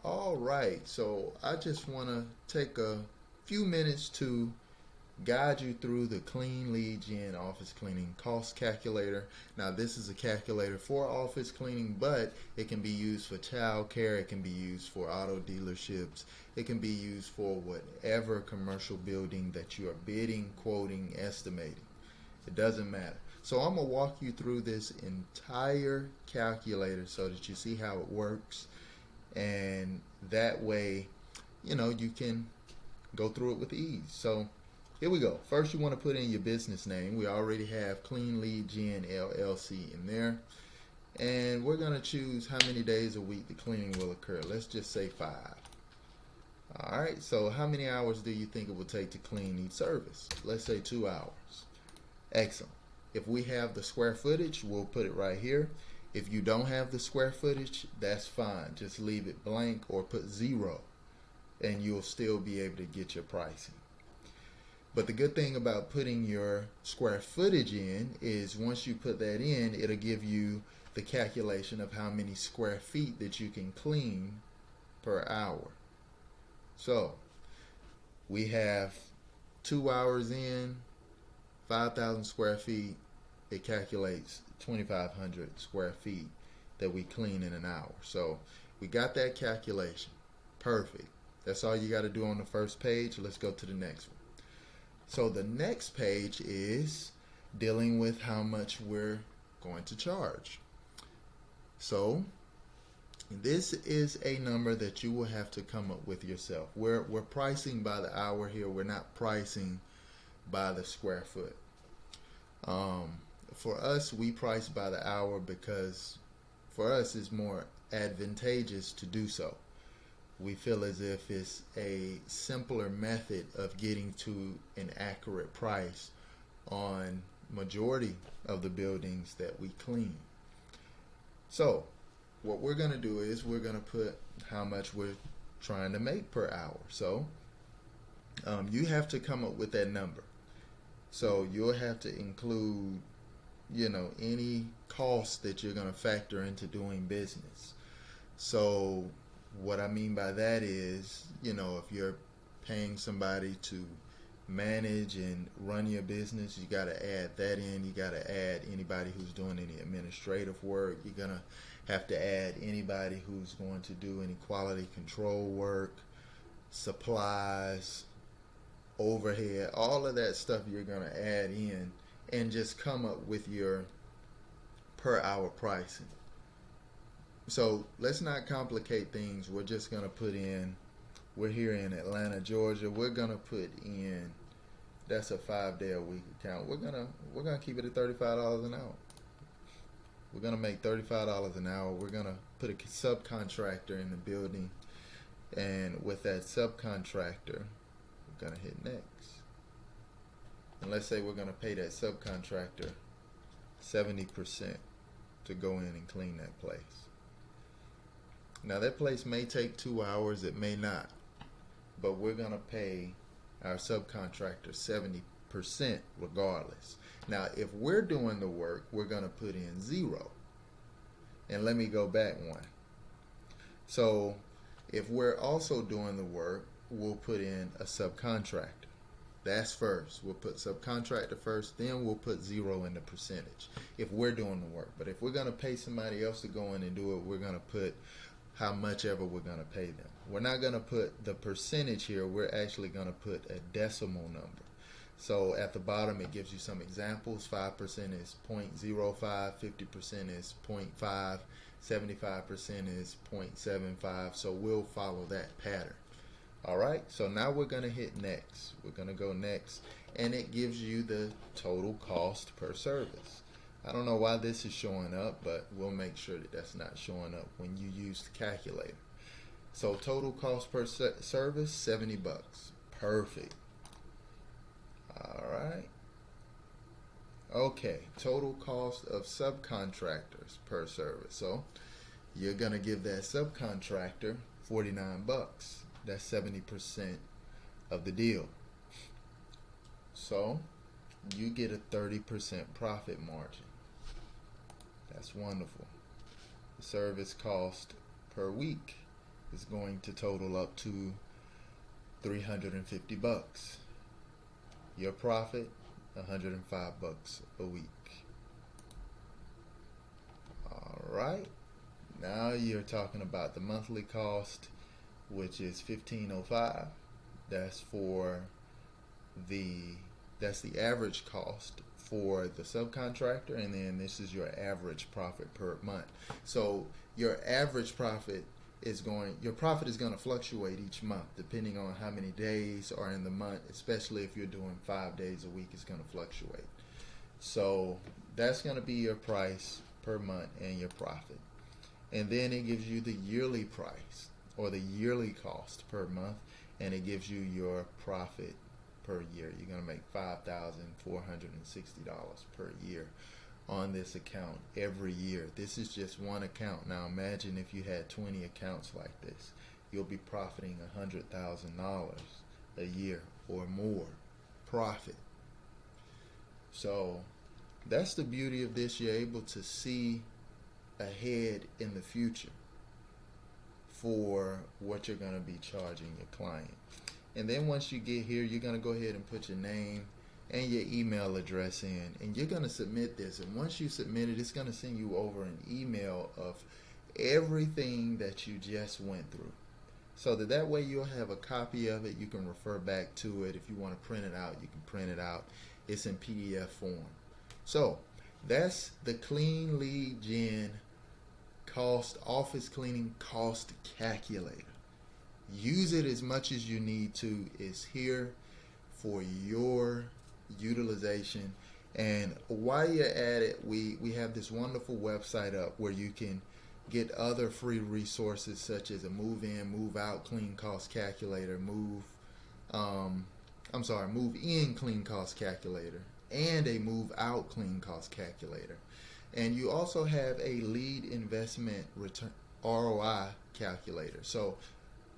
All right, so I just want to take a few minutes to guide you through the Clean Lead Gen office cleaning cost calculator. Now, this is a calculator for office cleaning, but it can be used for child care, it can be used for auto dealerships, it can be used for whatever commercial building that you are bidding, quoting, estimating. It doesn't matter. So I'm going to walk you through this entire calculator so that you see how it works, and that way, you can go through it with ease. So here we go. First, you want to put in your business name. We already have Clean Lead Gen LLC in there. And we're going to choose how many days a week the cleaning will occur. Let's just say 5. All right, so how many hours do you think it will take to clean each service? Let's say 2 hours. Excellent. If we have the square footage, we'll put it right here. If you don't have the square footage, that's fine. Just leave it blank or put 0, and you'll still be able to get your pricing. But the good thing about putting your square footage in is once you put that in, it'll give you the calculation of how many square feet that you can clean per hour. So we have 2 hours in, 5,000 square feet. It calculates 2,500 square feet that we clean in an hour. So we got that calculation. Perfect. That's all you got to do on the first page. Let's go to the next one. So the next page is dealing with how much we're going to charge. So this is a number that you will have to come up with yourself. We're pricing by the hour here. We're not pricing by the square foot. For us, we price by the hour because for us it's more advantageous to do so. We feel as if it's a simpler method of getting to an accurate price on majority of the buildings that we clean. So what we're going to do is we're going to put how much we're trying to make per hour. So you have to come up with that number. So you'll have to include, any cost that you're going to factor into doing business. So what I mean by that is, if you're paying somebody to manage and run your business, you got to add that in. You got to add anybody who's doing any administrative work. You're going to have to add anybody who's going to do any quality control work, supplies, overhead, all of that stuff you're going to add in and just come up with your per hour pricing. So let's not complicate things. We're just going to put in, we're here in Atlanta, Georgia. We're going to put in, that's a 5-day-a-week account. We're going to keep it at $35 an hour. We're going to make $35 an hour. We're going to put a subcontractor in the building. And with that subcontractor, we're going to hit next. And let's say we're going to pay that subcontractor 70% to go in and clean that place. Now that place may take 2 hours, it may not, but we're going to pay our subcontractor 70% regardless. Now if we're doing the work, we're going to put in 0. And let me go back one. So if we're also doing the work, we'll put in a subcontractor. That's first. We'll put subcontractor first, then we'll put 0 in the percentage if we're doing the work. But if we're going to pay somebody else to go in and do it, we're going to put how much ever we're going to pay them. We're not going to put the percentage here. We're actually going to put a decimal number. So at the bottom it gives you some examples. 5% is 0.05, 50% is 0.5, 75% is 0.75. So we'll follow that pattern. All right, so now we're going to hit next. We're going to go next, and it gives you the total cost per service. I don't know why this is showing up, but we'll make sure that that's not showing up when you use the calculator. So total cost per service, $70. Perfect. All right. Okay, total cost of subcontractors per service. So you're going to give that subcontractor $49. That's 70% of the deal. So you get a 30% profit margin. That's wonderful. The service cost per week is going to total up to $350. Your profit, $105 a week. All right. Now you're talking about the monthly cost, which is $1,505. That's for that's the average cost for the subcontractor, and then this is your average profit per month. So your average profit your profit is going to fluctuate each month depending on how many days are in the month, especially if you're doing 5 days a week. It's going to fluctuate. So that's going to be your price per month and your profit. And then it gives you the yearly price or the yearly cost per month, and it gives you your profit per year. You're going to make $5,460 per year on this account every year. This is just one account. Now imagine if you had 20 accounts like this. You'll be profiting $100,000 a year or more profit. So that's the beauty of this. You're able to see ahead in the future for what you're going to be charging your client. And then once you get here, you're going to go ahead and put your name and your email address in, and you're going to submit this. And once you submit it, it's going to send you over an email of everything that you just went through, so that way you'll have a copy of it. You can refer back to it. If you want to print it out, you can print it out. It's in PDF form. So that's the Clean Lead Gen office cleaning cost calculator. Use it as much as you need to. It's here for your utilization. And while you're at it, we have this wonderful website up where you can get other free resources such as a move in, move out clean cost calculator, move in clean cost calculator, and a move out clean cost calculator. And you also have a lead investment return ROI calculator. So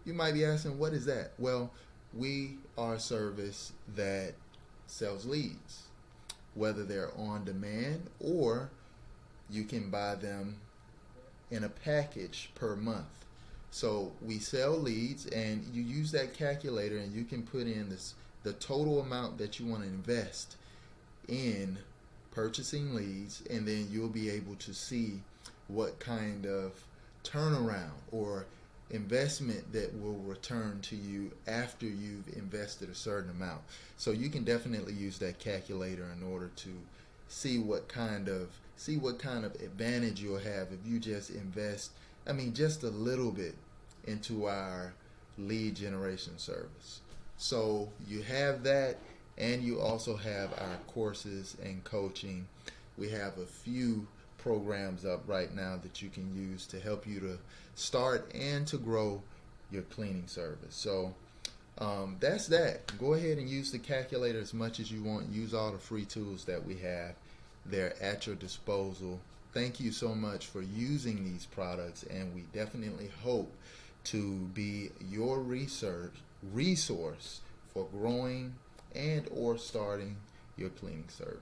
you might be asking, what is that? Well, we are a service that sells leads, whether they're on demand or you can buy them in a package per month. So we sell leads, and you use that calculator and you can put in the total amount that you want to invest in purchasing leads, and then you'll be able to see what kind of turnaround or investment that will return to you after you've invested a certain amount. So you can definitely use that calculator in order to see what kind of advantage you'll have if you just invest, just a little bit into our lead generation service. So you have that, and you also have our courses and coaching. We have a few programs up right now that you can use to help you to start and to grow your cleaning service. So that's that. Go ahead and use the calculator as much as you want. Use all the free tools that we have. They're at your disposal. Thank you so much for using these products, and we definitely hope to be your resource for growing and or starting your cleaning service.